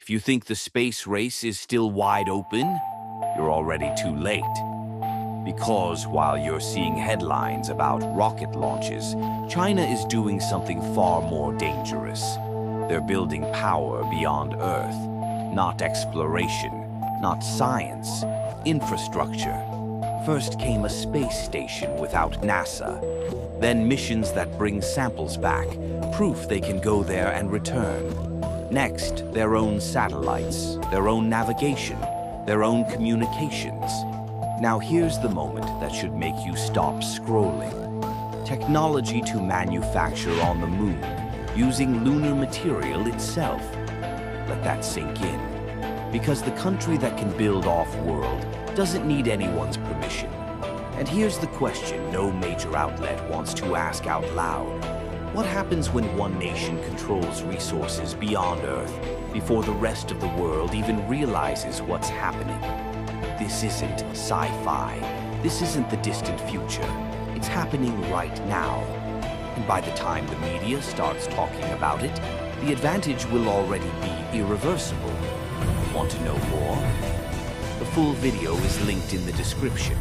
If you think the space race is still wide open, you're already too late. Because while you're seeing headlines about rocket launches, China is doing something far more dangerous. They're building power beyond Earth, not exploration, not science, infrastructure. First came a space station without NASA, then missions that bring samples back, proof they can go there and return. Next, their own satellites, their own navigation, their own communications. Now here's the moment that should make you stop scrolling. Technology to manufacture on the moon, using lunar material itself. Let that sink in. Because the country that can build off-world doesn't need anyone's permission. And here's the question no major outlet wants to ask out loud. What happens when one nation controls resources beyond Earth before the rest of the world even realizes what's happening? This isn't sci-fi. This isn't the distant future. It's happening right now. And by the time the media starts talking about it, the advantage will already be irreversible. Want to know more? The full video is linked in the description.